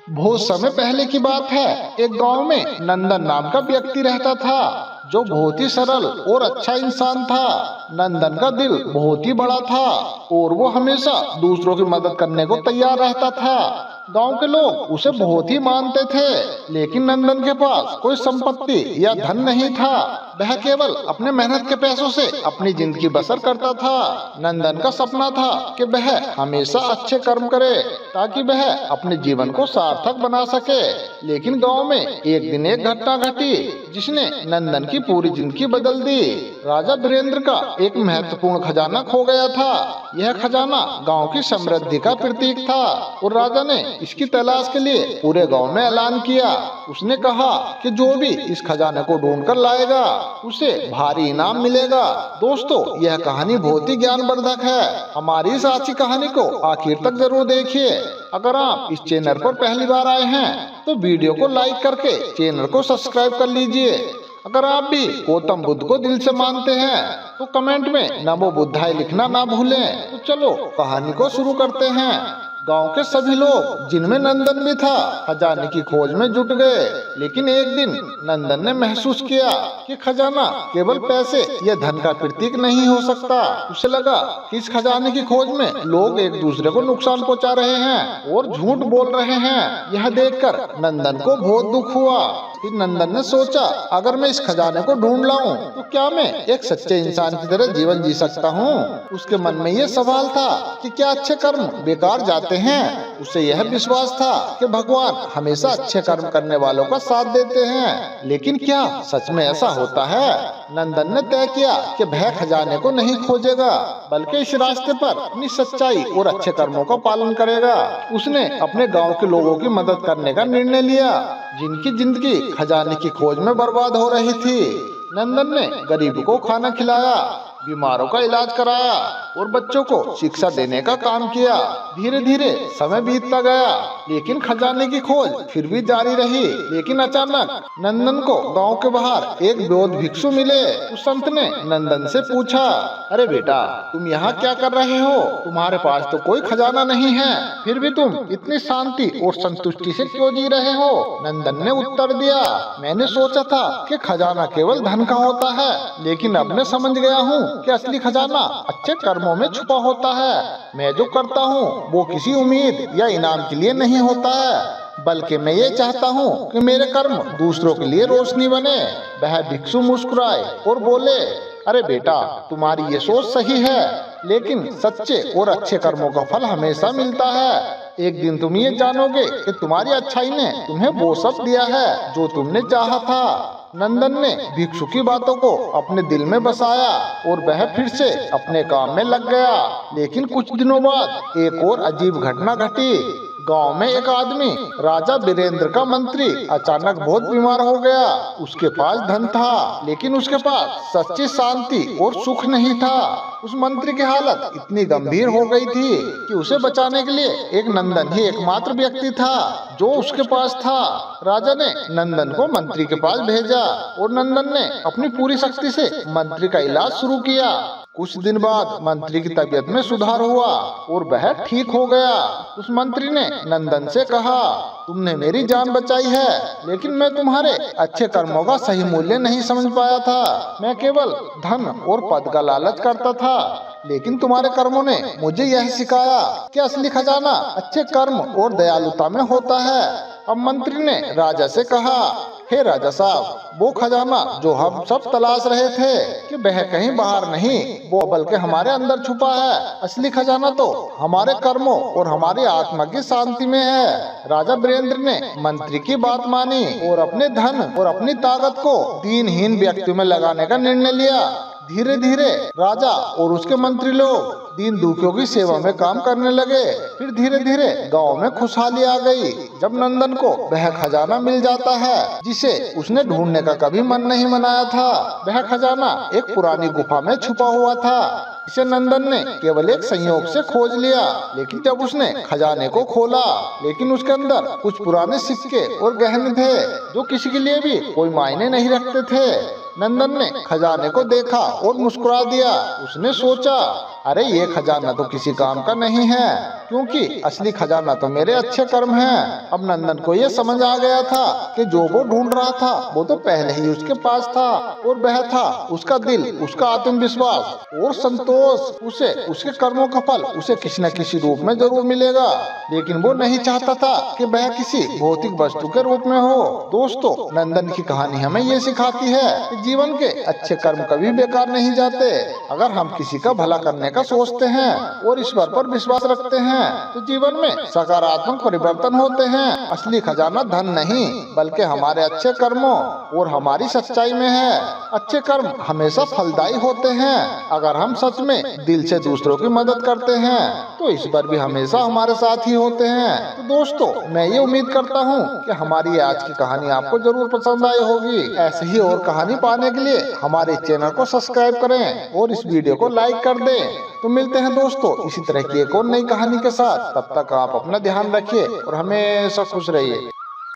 बहुत समय पहले की बात है। एक गांव में नंदन नाम का व्यक्ति रहता था, जो बहुत ही सरल और अच्छा इंसान था। नंदन का दिल बहुत ही बड़ा था और वो हमेशा दूसरों की मदद करने को तैयार रहता था। गांव के लोग उसे बहुत ही मानते थे, लेकिन नंदन के पास कोई संपत्ति या धन नहीं था। वह केवल अपने मेहनत के पैसों से अपनी जिंदगी बसर करता था। नंदन का सपना था कि वह हमेशा अच्छे कर्म करे, ताकि वह अपने जीवन को सार्थक बना सके। लेकिन गांव में एक दिन एक घटना घटी, जिसने नंदन की पूरी जिंदगी बदल दी। राजा वीरेंद्र का एक महत्वपूर्ण खजाना खो गया था। यह खजाना गांव की समृद्धि का प्रतीक था और राजा ने इसकी तलाश के लिए पूरे गांव में ऐलान किया। उसने कहा कि जो भी इस खजाने को ढूंढ कर लाएगा, उसे भारी इनाम मिलेगा। दोस्तों, यह कहानी बहुत ही ज्ञानवर्धक है। हमारी इस आज की कहानी को आखिर तक जरूर देखिए। अगर आप इस चैनल पर पहली बार आए हैं तो वीडियो को लाइक करके चैनल को सब्सक्राइब कर लीजिए। अगर आप भी गौतम बुद्ध को दिल से मानते हैं तो कमेंट में नमो बुद्धाय लिखना ना भूलें। तो चलो कहानी को शुरू करते हैं। गांव के सभी लोग, जिनमें नंदन भी था, खजाने की खोज में जुट गए। लेकिन एक दिन नंदन ने महसूस किया कि खजाना केवल पैसे या धन का प्रतीक नहीं हो सकता। उसे लगा कि इस खजाने की खोज में लोग एक दूसरे को नुकसान पहुंचा रहे हैं और झूठ बोल रहे हैं। यह देखकर नंदन को बहुत दुख हुआ। फिर नंदन ने सोचा, अगर मैं इस खजाने को ढूंढ लाऊं तो क्या मैं एक सच्चे इंसान की तरह जीवन जी सकता हूं? उसके मन में यह सवाल था कि क्या अच्छे कर्म बेकार जाते हैं। उसे यह विश्वास था कि भगवान हमेशा अच्छे कर्म करने वालों का साथ देते हैं। लेकिन क्या सच में ऐसा होता है? नंदन ने तय किया कि वह खजाने को नहीं खोजेगा, बल्कि इस रास्ते पर अपनी सच्चाई और अच्छे कर्मों का पालन करेगा। उसने अपने गांव के लोगों की मदद करने का निर्णय लिया, जिनकी जिंदगी खजाने की खोज में बर्बाद हो रही थी। नंदन ने गरीब को खाना खिलाया, बीमारों का इलाज कराया और बच्चों को शिक्षा देने का काम किया। धीरे धीरे समय बीतता गया, लेकिन खजाने की खोज फिर भी जारी रही। लेकिन अचानक नंदन को गांव के बाहर एक बौद्ध भिक्षु मिले। उस संत ने नंदन से पूछा, अरे बेटा, तुम यहाँ क्या कर रहे हो? तुम्हारे पास तो कोई खजाना नहीं है, फिर भी तुम इतनी शांति और संतुष्टि से क्यों जी रहे हो? नंदन ने उत्तर दिया, मैंने सोचा था कि खजाना केवल धन का होता है, लेकिन अब मैं समझ गया हूँ कि असली खजाना अच्छे कर्मों में छुपा होता है। मैं जो करता हूँ वो किसी उम्मीद या इनाम के लिए नहीं होता है, बल्कि मैं ये चाहता हूँ कि मेरे कर्म दूसरों के लिए रोशनी बने। वह भिक्षु मुस्कुराए और बोले, अरे बेटा, तुम्हारी ये सोच सही है, लेकिन सच्चे और अच्छे कर्मों का फल हमेशा मिलता है। एक दिन तुम ये जानोगे कि तुम्हारी अच्छाई ने तुम्हें वो सब दिया है जो तुमने चाहा था। नंदन ने भिक्षु की बातों को अपने दिल में बसाया और वह फिर से अपने काम में लग गया। लेकिन कुछ दिनों बाद एक और अजीब घटना घटी। गांव में एक आदमी, राजा वीरेंद्र का मंत्री, अचानक बहुत बीमार हो गया। उसके पास धन था, लेकिन उसके पास सच्ची शांति और सुख नहीं था। उस मंत्री की हालत इतनी गंभीर हो गई थी कि उसे बचाने के लिए एक नंदन ही एकमात्र व्यक्ति था जो उसके पास था। राजा ने नंदन को मंत्री के पास भेजा और नंदन ने अपनी पूरी शक्ति से मंत्री का इलाज शुरू किया। कुछ दिन बाद मंत्री की तबीयत में सुधार हुआ और वह ठीक हो गया। उस मंत्री ने नंदन से कहा, तुमने मेरी जान बचाई है, लेकिन मैं तुम्हारे अच्छे कर्मों का सही मूल्य नहीं समझ पाया था। मैं केवल धन और पद का लालच करता था, लेकिन तुम्हारे कर्मों ने मुझे यह सिखाया कि असली खजाना अच्छे कर्म और दयालुता में होता है। अब मंत्री ने राजा से कहा, हे राजा साहब, वो खजाना जो हम सब तलाश रहे थे कि वह कहीं बाहर नहीं, वो बल्कि हमारे अंदर छुपा है। असली खजाना तो हमारे कर्मों और हमारी आत्मा की शांति में है। राजा वीरेंद्र ने मंत्री की बात मानी और अपने धन और अपनी ताकत को दीनहीन व्यक्ति में लगाने का निर्णय लिया। धीरे धीरे राजा और उसके मंत्री लोग दीन दुखियों की सेवा में काम करने लगे। फिर धीरे धीरे गांव में खुशहाली आ गई। जब नंदन को वह खजाना मिल जाता है जिसे उसने ढूंढने का कभी मन नहीं मनाया था। वह खजाना एक पुरानी गुफा में छुपा हुआ था। इसे नंदन ने केवल एक संयोग से खोज लिया। लेकिन जब उसने खजाने को खोला, लेकिन उसके अंदर कुछ पुराने सिक्के और गहने थे जो किसी के लिए भी कोई मायने नहीं रखते थे। नंदन ने खजाने को देखा और मुस्कुरा दिया। उसने सोचा अरे ये खजाना तो किसी काम का नहीं है, क्योंकि असली खजाना तो मेरे अच्छे कर्म हैं। अब नंदन को ये समझ आ गया था कि जो वो ढूंढ रहा था वो तो पहले ही उसके पास था, और वह था उसका दिल, उसका आत्मविश्वास और संतोष। उसे उसके कर्मों का फल उसे किसी न किसी रूप में जरूर मिलेगा, लेकिन वो नहीं चाहता था कि वह किसी भौतिक वस्तु के रूप में हो। दोस्तों, नंदन की कहानी हमें ये सिखाती है कि जीवन के अच्छे कर्म कभी बेकार नहीं जाते। अगर हम किसी का भला करने का सोचते हैं और ईश्वर पर विश्वास रखते हैं तो जीवन में सकारात्मक परिवर्तन होते हैं। असली खजाना धन नहीं, बल्कि हमारे अच्छे कर्मों और हमारी सच्चाई में है। अच्छे कर्म हमेशा फलदायी होते हैं। अगर हम सच में दिल से दूसरों की मदद करते हैं तो ईश्वर भी हमेशा हमारे साथ ही होते हैं। तो दोस्तों, मैं ये उम्मीद करता हूँ कि हमारी आज की कहानी आपको जरूर पसंद आई होगी। ऐसे ही और कहानी पाने के लिए हमारे चैनल को सब्सक्राइब करें और इस वीडियो को लाइक कर दें। तो मिलते हैं दोस्तों इसी तरह की एक और नई कहानी के साथ। तब तक आप अपना ध्यान रखिए और हमेशा खुश रहिए।